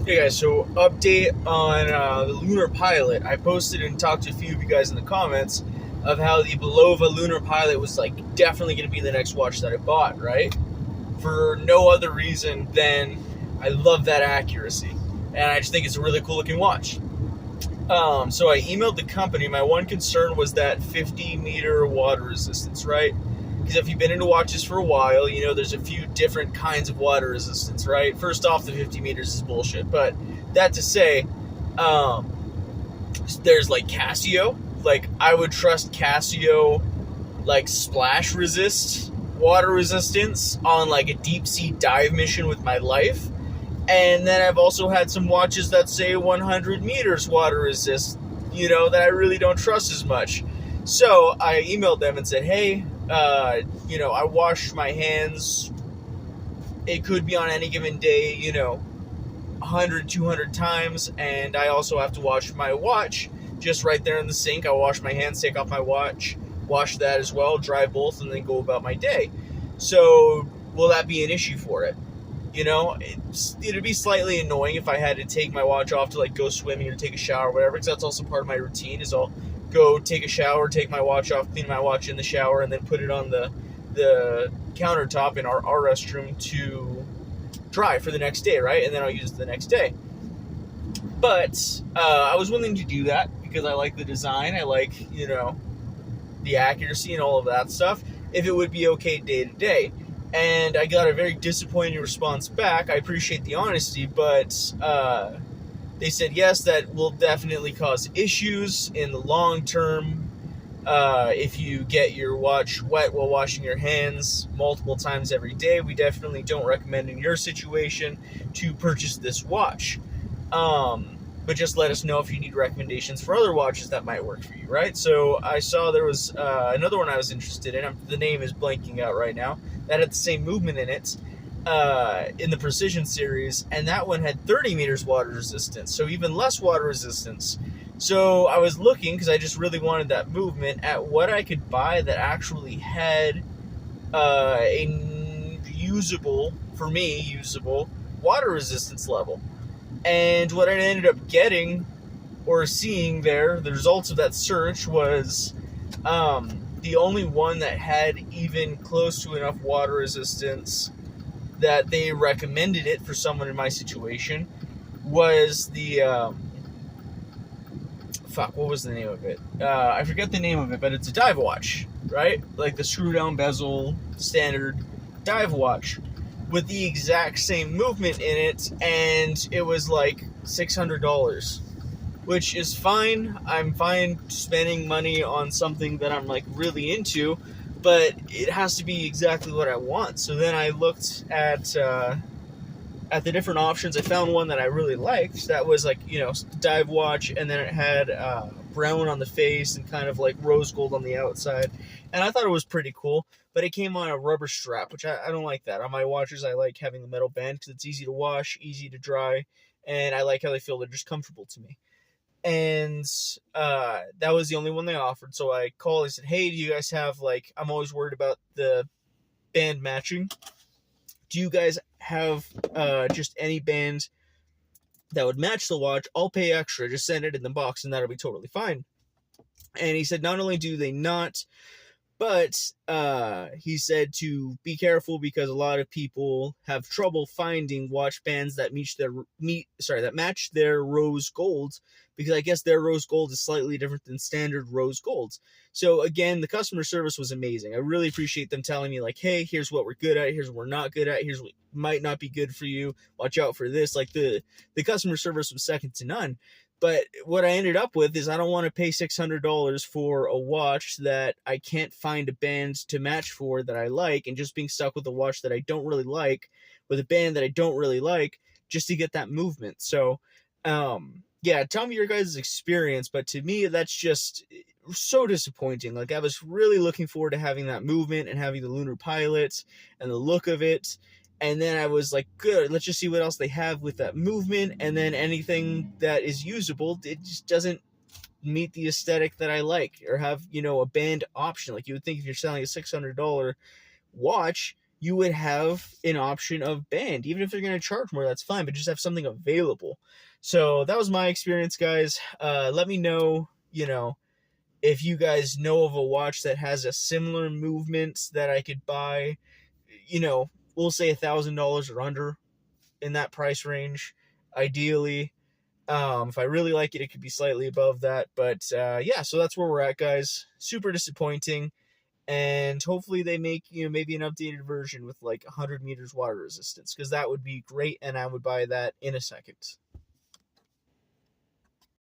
Hey guys, so update on the Lunar Pilot. I posted and talked to a few of you guys in the comments of how the Bulova Lunar Pilot was like definitely going to be the next watch that I bought, right? For no other reason than I love that accuracy, and I just think it's a really cool looking watch. So I emailed the company. My one concern was that 50-meter water resistance, right? Because if you've been into watches for a while, you know there's a few different kinds of water resistance, right? First off, the 50 meters is bullshit. But that to say, there's like Casio. Like, I would trust Casio, like, splash resist water resistance on like a deep sea dive mission with my life. And then I've also had some watches that say 100 meters water resist, that I really don't trust as much. So I emailed them and said, hey, I wash my hands. It could be on any given day, 100, 200 times. And I also have to wash my watch just right there in the sink. I wash my hands, take off my watch, wash that as well, dry both, and then go about my day. So will that be an issue for it? It'd be slightly annoying if I had to take my watch off to like go swimming or take a shower or whatever, because that's also part of my routine. Is I'll go take a shower, take my watch off, clean my watch in the shower, and then put it on the countertop in our restroom to dry for the next day, right? And then I'll use it the next day. But I was willing to do that because I like the design, I like the accuracy and all of that stuff. If it would be okay day to day. And I got a very disappointing response back. I appreciate the honesty, but they said, yes, that will definitely cause issues in the long term. If you get your watch wet while washing your hands multiple times every day, we definitely don't recommend in your situation to purchase this watch. But just let us know if you need recommendations for other watches that might work for you, right? So I saw there was another one I was interested in. The name is blanking out right now. That had the same movement in it in the Precision series, and that one had 30 meters water resistance, so even less water resistance. So I was looking, because I just really wanted that movement, at what I could buy that actually had a usable water resistance level. And what I ended up getting or seeing there, the results of that search, was the only one that had even close to enough water resistance that they recommended it for someone in my situation was the what was the name of it? I forget the name of it, but it's a dive watch, right? Like the screw down bezel standard dive watch with the exact same movement in it, and it was like $600, which is fine. I'm fine spending money on something that I'm like really into, but it has to be exactly what I want. So then I looked at the different options. I found one that I really liked that was like, dive watch, and then it had brown on the face and kind of like rose gold on the outside. And I thought it was pretty cool, but it came on a rubber strap, which I don't like that. On my watches, I like having the metal band because it's easy to wash, easy to dry, and I like how they feel. They're just comfortable to me. And that was the only one they offered. So I called, I said, hey, do you guys have, like, I'm always worried about the band matching. Do you guys have just any band that would match the watch? I'll pay extra. Just send it in the box and that'll be totally fine. And he said not only do they not, but he said to be careful because a lot of people have trouble finding watch bands that match their rose gold, because I guess their rose gold is slightly different than standard rose golds. So again, the customer service was amazing. I really appreciate them telling me, like, hey, here's what we're good at, here's what we're not good at, here's what might not be good for you, watch out for this. Like, the customer service was second to none. But what I ended up with is I don't want to pay $600 for a watch that I can't find a band to match for that I like, and just being stuck with a watch that I don't really like, with a band that I don't really like, just to get that movement. So, yeah, tell me your guys' experience, but to me, that's just so disappointing. Like, I was really looking forward to having that movement and having the Lunar Pilot and the look of it. And then I was like, good, let's just see what else they have with that movement. And then anything that is usable, it just doesn't meet the aesthetic that I like, or have, a band option. Like, you would think if you're selling a $600 watch, you would have an option of band. Even if they're going to charge more, that's fine, but just have something available. So that was my experience, guys. Let me know, if you guys know of a watch that has a similar movement that I could buy, we'll say $1,000 or under in that price range, ideally. If I really like it, it could be slightly above that. But yeah, so that's where we're at, guys. Super disappointing. And hopefully they make, maybe an updated version with like 100 meters water resistance, because that would be great, and I would buy that in a second.